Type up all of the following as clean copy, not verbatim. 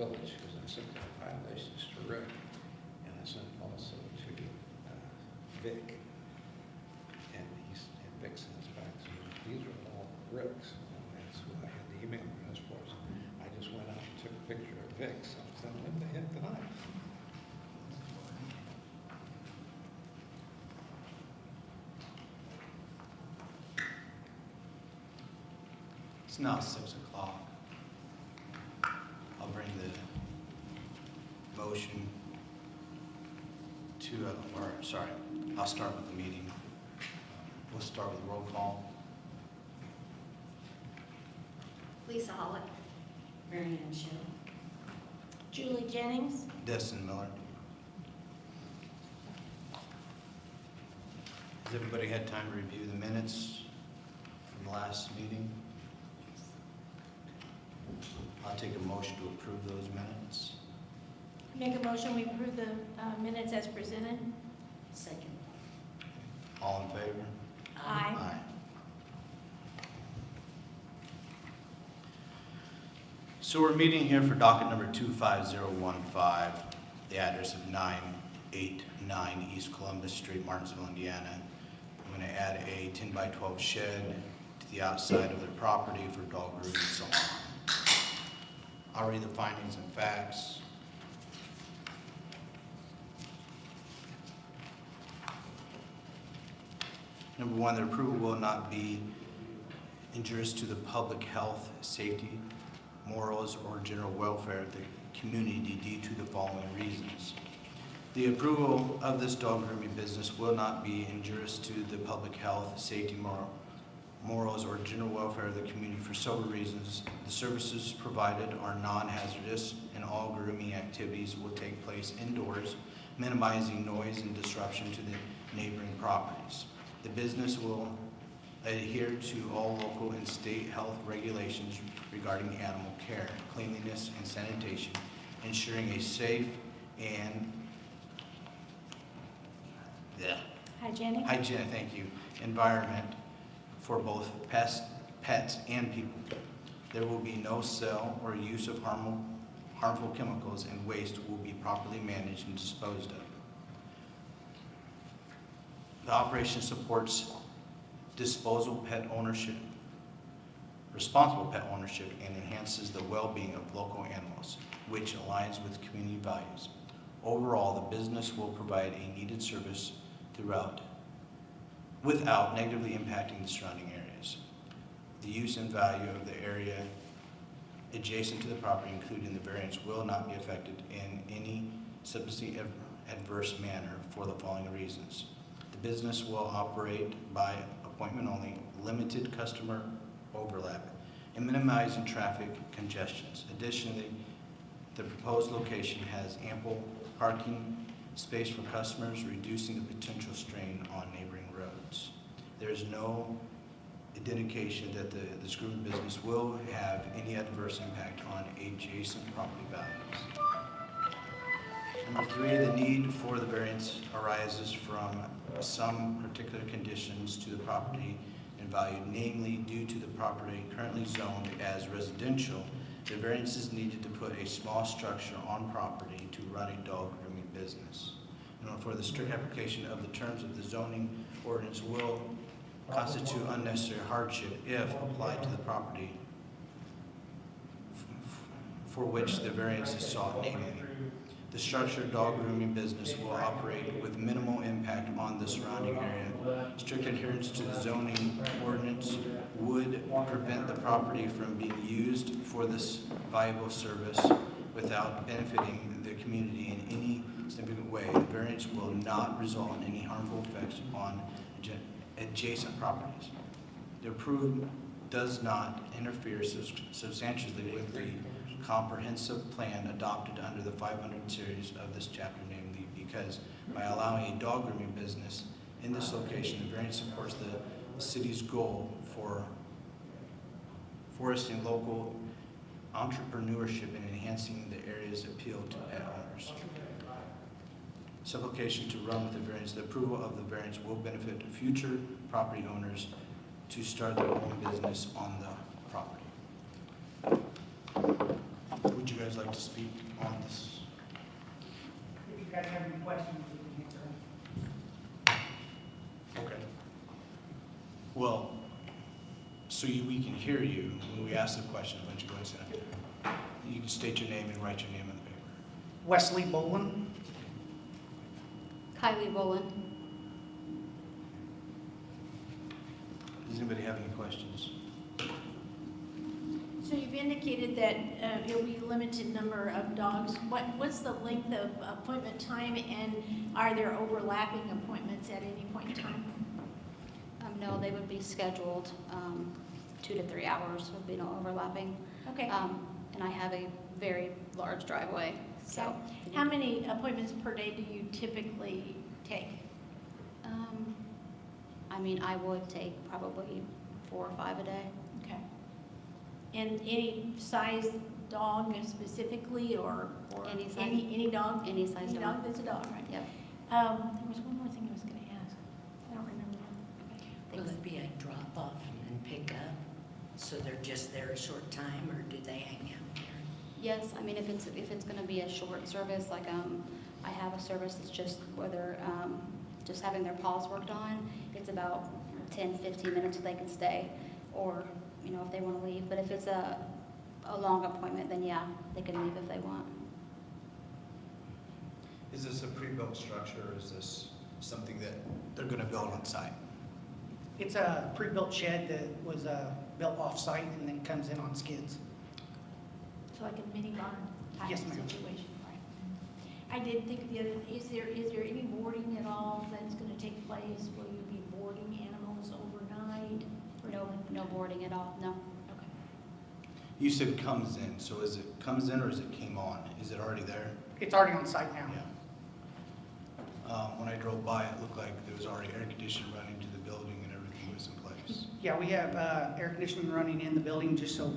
village, because I sent the violations to Rick, and I sent it also to Vic. And Vic sends back to me, these are all Rick's, and that's who I had the email address for. So I just went out and took a picture of Vic, so I'm sending him to him tonight. It's now 6 o'clock. I'll bring the motion to, I'll start with the meeting. We'll start with roll call. Lisa Hollick. Marianne Schill. Julie Jennings. Destin Miller. Has everybody had time to review the minutes from the last meeting? I'll take a motion to approve those minutes. Make a motion, we approve the minutes as presented. Second. All in favor? Aye. So we're meeting here for docket number 25015, the address of 989 East Columbus Street, Martinsville, Indiana. I'm going to add a 10 by 12 shed to the outside of their property for dog grooming and so on. I'll read the findings and facts. Number one, the approval will not be injurious to the public health, safety, morals, or general welfare of the community due to the following reasons. The approval of this dog grooming business will not be injurious to the public health, safety, morals, or general welfare of the community for several reasons. The services provided are non-hazardous, and all grooming activities will take place indoors, minimizing noise and disruption to the neighboring properties. The business will adhere to all local and state health regulations regarding animal care, cleanliness, and sanitation, ensuring a safe and Hygienic. thank you, environment for both pets and people. There will be no sale or use of harmful chemicals, and waste will be properly managed and disposed of. The operation supports responsible pet ownership, and enhances the well-being of local animals, which aligns with community values. Overall, the business will provide a needed service without negatively impacting the surrounding areas. The use and value of the area adjacent to the property, including the variance, will not be affected in any substantially adverse manner for the following reasons. The business will operate by appointment only, limited customer overlap, and minimizing traffic congestions. Additionally, the proposed location has ample parking space for customers, reducing the potential strain on neighboring roads. There is no indication that this grooming business will have any adverse impact on adjacent property values. Number three, the need for the variance arises from some particular conditions to the property and value, namely due to the property currently zoned as residential. The variance is needed to put a small structure on property to run a dog grooming business. For the strict application of the terms of the zoning ordinance will constitute unnecessary hardship if applied to the property for which the variance is sought, namely the structured dog grooming business will operate with minimal impact on the surrounding area. Strict adherence to the zoning ordinance would prevent the property from being used for this valuable service without benefiting the community in any significant way. The variance will not result in any harmful effects on adjacent properties. The approved does not interfere substantially with the comprehensive plan adopted under the 500 series of this chapter, namely because by allowing a dog grooming business in this location, the variance supports the city's goal for fostering local entrepreneurship and enhancing the area's appeal to pet owners. Supplication to run with the variance. The approval of the variance will benefit future property owners to start their own business on the property. would you guys like to speak on this? If you guys have any questions, we can answer them. Okay. Well, we can hear you when we ask the question. Why don't you go ahead and sit up there? You can state your name and write your name on the paper. Wesley Bolin. Kylie Bolin. Does anybody have any questions? So you've indicated that there'll be a limited number of dogs. What's the length of appointment time, and are there overlapping appointments at any point in time? No, they would be scheduled 2 to 3 hours, would be no overlapping. Okay. And I have a very large driveway, so. So how many appointments per day do you typically take? I mean, I would take probably 4 or 5 a day. Okay. And any size dog specifically, or Any size. any dog? Any size Any dog. dog that's a dog, right? Yep. There was one more thing I was going to ask. I don't remember. Will it be a drop-off and pick up, so they're just there a short time, or do they hang out there? Yes, I mean, if it's gonna be a short service, like, I have a service that's just whether, just having their paws worked on, it's about 10, 15 minutes so they can stay, or, you know, if they wanna leave. But if it's a long appointment, then yeah, they can leave if they want. Is this a pre-built structure, or is this something that they're going to build on site? It's a pre-built shed that was built off-site and then comes in on skids. So like a mini barn type Yes, ma'am. situation, right? I did think of the other, is there any boarding at all that's gonna take place? Will you be boarding animals overnight? Or No boarding at all, no. Okay. You said comes in, so is it comes in or is it came on? Is it already there? It's already on site now. Yeah. When I drove by, it looked like there was already air conditioning running to the building and everything was in place. Yeah, we have air conditioning running in the building just so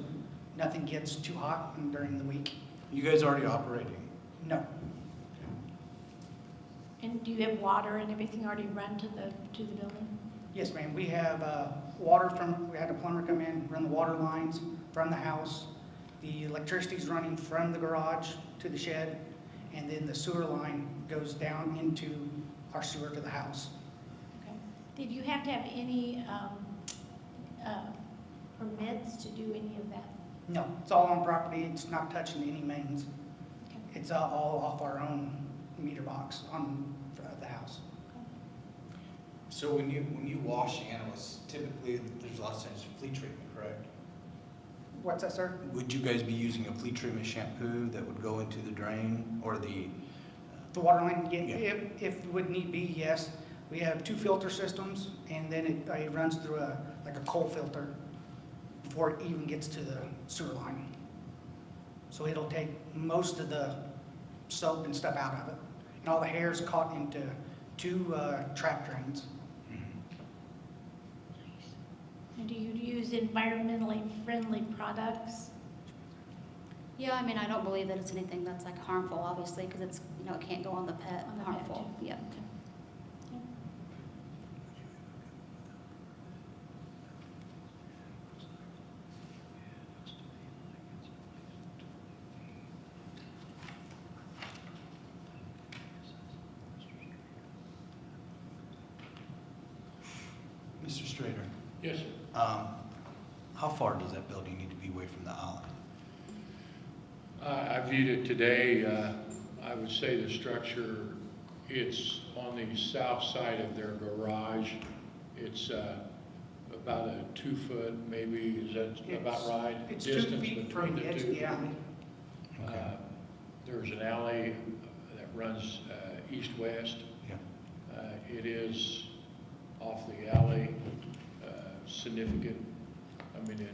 nothing gets too hot during the week. You guys already operating? No. And do you have water and everything already run to the building? Yes, ma'am. We have water we had a plumber come in, run the water lines from the house. The electricity's running from the garage to the shed, and then the sewer line goes down into our sewer to the house. Okay. Did you have to have any permits to do any of that? No, it's all on property. It's not touching any mains. Okay. It's all off our own meter box on the house. So when you wash animals, typically there's a lot of times flea treatment, correct? What's that, sir? Would you guys be using a flea treatment shampoo that would go into the drain or the? The water line, Yeah. if would need be, yes. We have 2 filter systems, and then it runs through like a coal filter before it even gets to the sewer line. So it'll take most of the soap and stuff out of it. And all the hair's caught into 2 trap drains. And do you use environmentally friendly products? Yeah, I mean, I don't believe that it's anything that's like harmful, obviously, because it's, you know, it can't go on the pet, On the pet, harmful, too. yeah. Okay. Mr. Strader, Yes, sir. how far does that building need to be away from the alley? I viewed it today. I would say the structure, it's on the south side of their garage. It's about a 2 foot, maybe, is that about right? It's 2 Distance feet between from the edge of two. the alley. There's an alley that runs east-west. Yeah. It is off the alley, significant. I mean,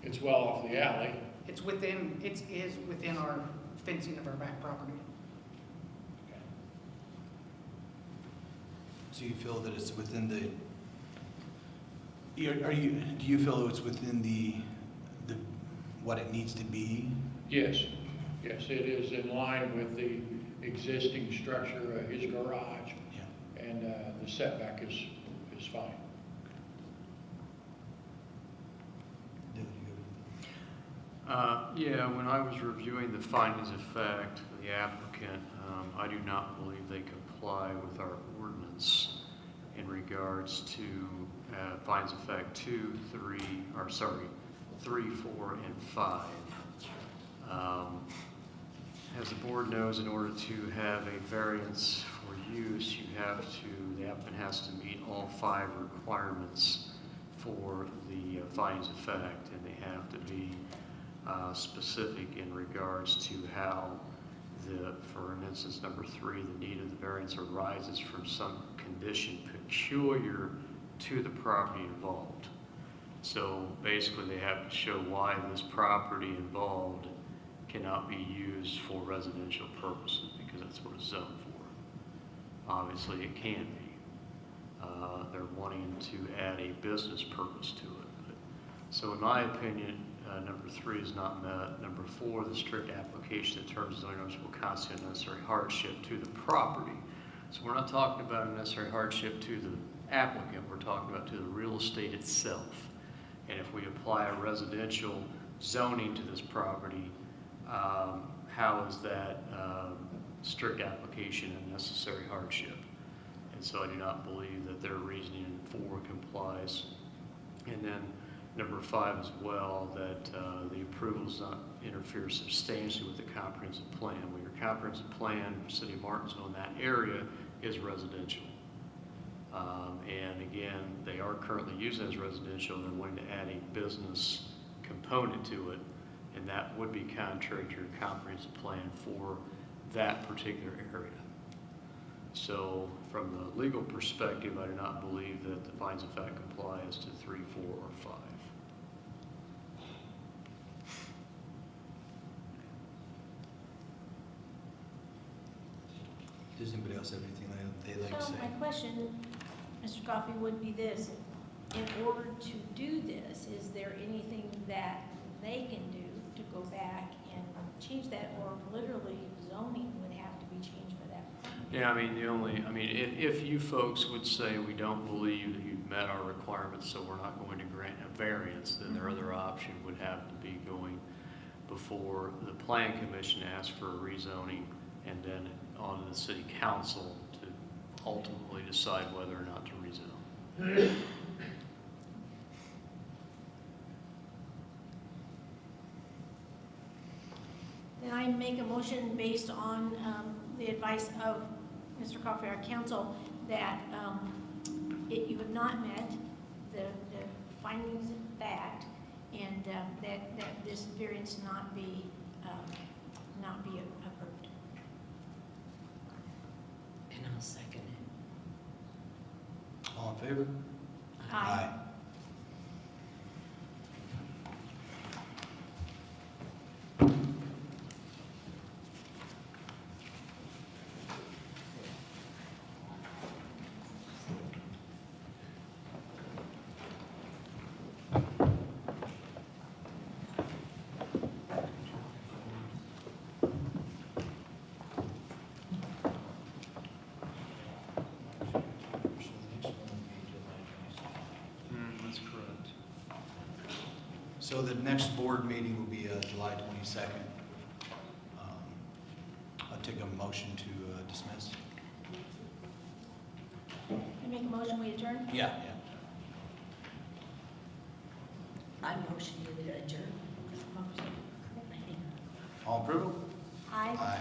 it's well off the alley. It is within our fencing of our back property. So you feel that it's within the, do you feel it's within the, what it needs to be? Yes, yes, it is in line with the existing structure of his garage, Yeah. and the setback is fine. Yeah, when I was reviewing the findings of fact for the applicant, I do not believe they comply with our ordinance in regards to findings of fact 2, 3, 4, and 5. As the board knows, in order to have a variance for use, the applicant has to meet all 5 requirements for the findings of fact, and they have to be specific in regards to how for instance, number 3, the need of the variance arises from some condition peculiar to the property involved. So basically, they have to show why this property involved cannot be used for residential purposes, because that's what it's zoned for. Obviously, it can be. They're wanting to add a business purpose to it. So in my opinion, number 3 is not met. Number 4, the strict application of terms of zoning ordinance will constitute a necessary hardship to the property. So we're not talking about a necessary hardship to the applicant, we're talking about to the real estate itself. And if we apply a residential zoning to this property, how is that strict application a necessary hardship? And so I do not believe that their reasoning in 4 complies. And then number 5 as well, that the approval does not interfere substantially with the comprehensive plan. Well, your comprehensive plan for the city of Martinsville in that area is residential. And again, they are currently used as residential. They're wanting to add a business component to it, and that would be contrary to your comprehensive plan for that particular area. So from the legal perspective, I do not believe that the findings of fact complies to 3, 4, or 5. Does anybody else have anything they'd like to So say? my question, Mr. Coffey, would be this: in order to do this, is there anything that they can do to go back and change that, or literally zoning would have to be changed for that? Yeah, if you folks would say we don't believe that you've met our requirements, so we're not going to grant a variance, then their other option would have to be going before the plan commission to ask for a rezoning, and then on to the city council to ultimately decide whether or not to rezone. Then I make a motion based on the advice of Mr. Coffey, our counsel, that you have not met the findings of fact, and that this variance not be approved. And I'll second it. All in favor? Aye. That's correct. So the next board meeting will be July 22nd. I'll take a motion to dismiss. I make a motion, we adjourn? Yeah. I motion to adjourn. All approval? Aye. Aye.